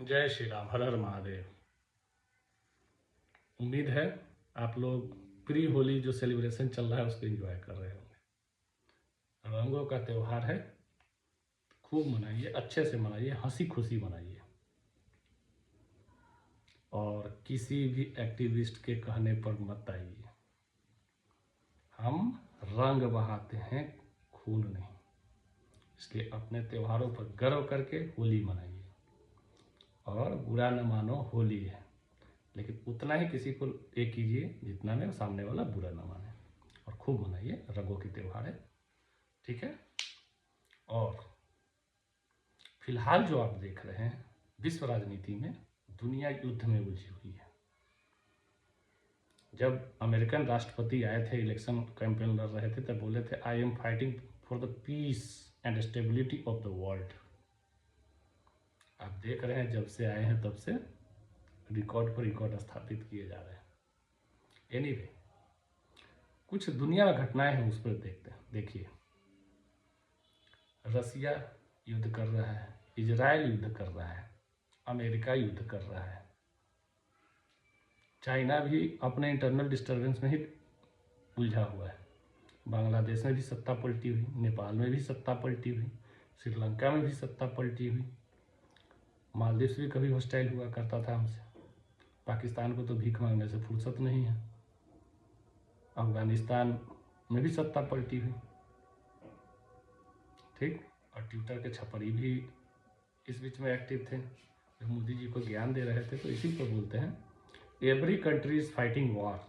जय श्री राम, हर हर महादेव। उम्मीद है आप लोग प्री होली जो सेलिब्रेशन चल रहा है उसको एंजॉय कर रहे होंगे। रंगों का त्यौहार है, खूब मनाइए, अच्छे से मनाइए, हंसी खुशी मनाइए और किसी भी एक्टिविस्ट के कहने पर मत आइए। हम रंग बहाते हैं, खून नहीं। इसलिए अपने त्योहारों पर गर्व करके होली मनाइए और बुरा न मानो, होली है, लेकिन उतना ही किसी को ये कीजिए जितना में सामने वाला बुरा न माने, और खूब मनाइए। रंगों की त्यौहार है, ठीक है। और फिलहाल जो आप देख रहे हैं, विश्व राजनीति में दुनिया युद्ध में उलझी हुई है। जब अमेरिकन राष्ट्रपति आए थे, इलेक्शन कैंपेन लड़ रहे थे, तब बोले थे I am fighting for the peace and stability of the world. आप देख रहे हैं जब से आए हैं तब से रिकॉर्ड पर रिकॉर्ड स्थापित किए जा रहे हैं। एनीवे, कुछ दुनिया में घटनाएं हैं, उस पर देखते हैं। देखिए, रसिया युद्ध कर रहा है, इजराइल युद्ध कर रहा है, अमेरिका युद्ध कर रहा है, चाइना भी अपने इंटरनल डिस्टर्बेंस में ही उलझा हुआ है, बांग्लादेश में भी सत्ता पलटी हुई, नेपाल में भी सत्ता पलटी हुई, श्रीलंका में भी सत्ता पलटी हुई, मालदीव भी कभी हॉस्टाइल हुआ करता था हमसे, पाकिस्तान को तो भीख मांगने से फुर्सत नहीं है, अफगानिस्तान में भी सत्ता पलटी हुई, ठीक। और ट्विटर के छपरी भी इस बीच में एक्टिव थे, जो मोदी जी को ज्ञान दे रहे थे। तो इसी को बोलते हैं every country is fighting war.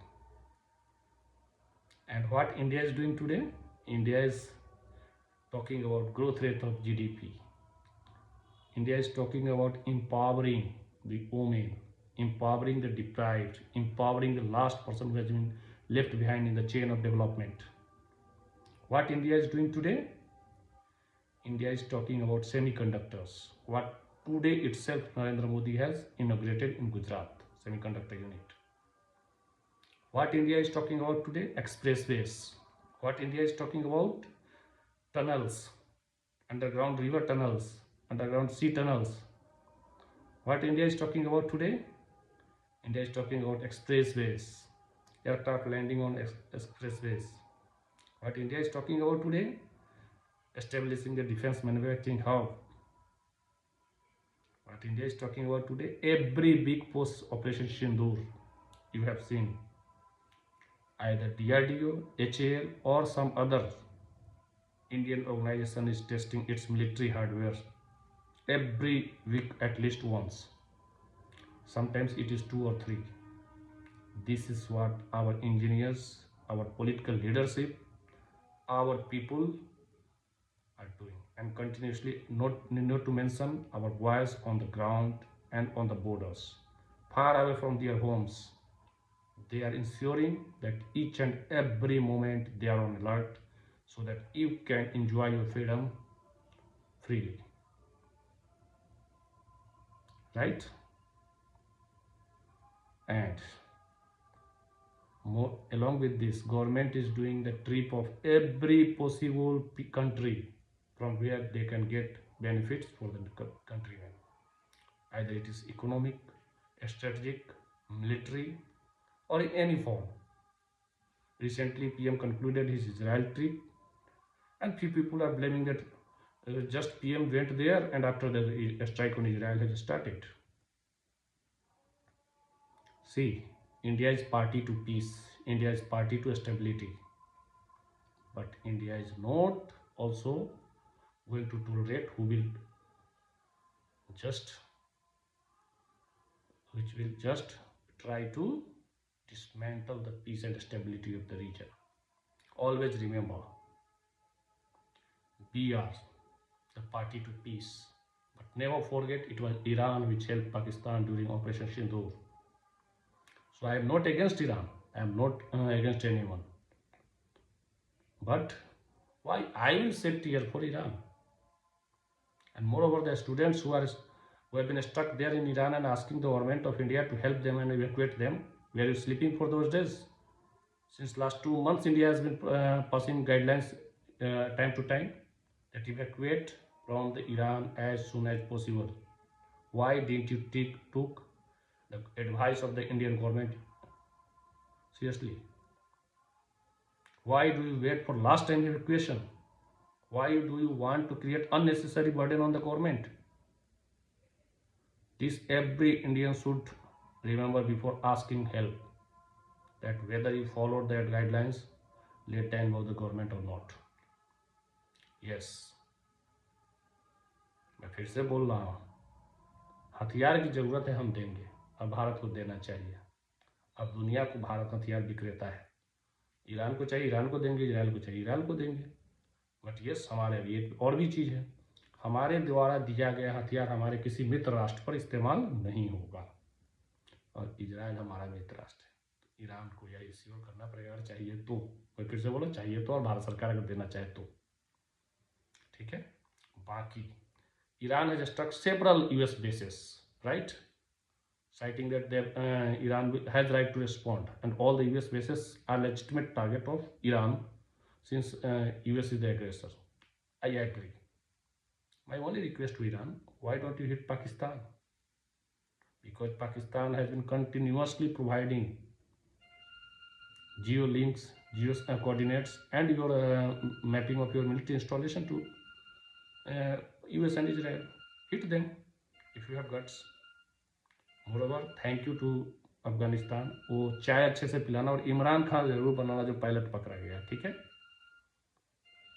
And what India is doing today? India is talking about growth rate of GDP. India is talking about empowering the women, empowering the deprived, empowering the last person who has been left behind in the chain of development. What India is doing today? India is talking about semiconductors. What today itself Narendra Modi has inaugurated in Gujarat, semiconductor unit. What India is talking about today? Expressways. What India is talking about? Tunnels, underground river tunnels, underground sea tunnels. What India is talking about today? India is talking about expressways, aircraft landing on expressways. What India is talking about today? Establishing the defense manufacturing hub. What India is talking about today? Every big post Operation Sindoor, you have seen either DRDO, HAL or some other Indian organization is testing its military hardware every week at least once. Sometimes it is 2 or 3. This is what our engineers, our political leadership, our people are doing, and continuously, not to mention our boys on the ground and on the borders, far away from their homes. They are ensuring that each and every moment they are on alert so that you can enjoy your freedom freely. Right? And more, along with this, government is doing the trip of every possible country from where they can get benefits for the countrymen. Either it is economic, strategic, military, or in any form. Recently, PM concluded his Israel trip, and few people are blaming that just PM went there and after the strike on Israel has started. See, India is party to peace, India is party to stability, but India is not also going to tolerate just which will just try to dismantle the peace and stability of the region. Always remember, we are the party to peace, but never forget it was Iran which helped Pakistan during Operation Sindoor. So I am not against Iran, I am not against anyone, but why I will shed tear for Iran? And moreover, the students who have been stuck there in Iran and asking the government of India to help them and evacuate them, were you sleeping for those days? Since last 2 months, India has been passing guidelines time to time that evacuate from the Iran as soon as possible. Why didn't you took the advice of the Indian government seriously? Why do you wait for last time evacuation? Why do you want to create unnecessary burden on the government? This every Indian should remember before asking help, that whether you followed their guidelines late time of the government or not. Yes, मैं फिर से बोल रहा हूँ, हथियार की जरूरत है, हम देंगे, अब भारत को देना चाहिए। अब दुनिया को भारत हथियार विक्रेता है। ईरान को चाहिए ईरान को देंगे, इजराइल को चाहिए इजराइल को देंगे। बट यस, हमारे ये और भी चीज़ है, हमारे द्वारा दिया गया हथियार हमारे किसी मित्र राष्ट्र पर इस्तेमाल नहीं होगा। और इजराइल हमारा मित्र राष्ट्र है, तो ईरान को यह इंश्योर करना पड़ेगा, अगर चाहिए तो। मैं फिर से बोलो, चाहिए तो, और भारत सरकार अगर देना चाहे तो। ठीक है। बाकी Iran has struck several US bases, right, citing that Iran has right to respond, and all the US bases are legitimate target of Iran since US is the aggressor. I agree. My only request to Iran, why don't you hit Pakistan? Because Pakistan has been continuously providing geo links, geo coordinates, and your mapping of your military installation to US and Israel. Hit them if you have guts. Moreover, thank you to Afghanistan. वो चाय अच्छे से पिलाना, और इमरान खान जरूर बनाना जो pilot पकड़ा गया, ठीक है,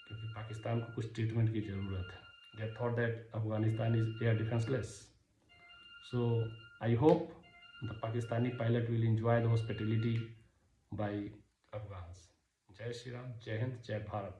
क्योंकि पाकिस्तान को कुछ ट्रीटमेंट की जरूरत है। They thought that Afghanistan is air defenceless, so I hope the Pakistani pilot will enjoy the hospitality by Afghans. जय श्री राम, जय हिंद, जय भारत।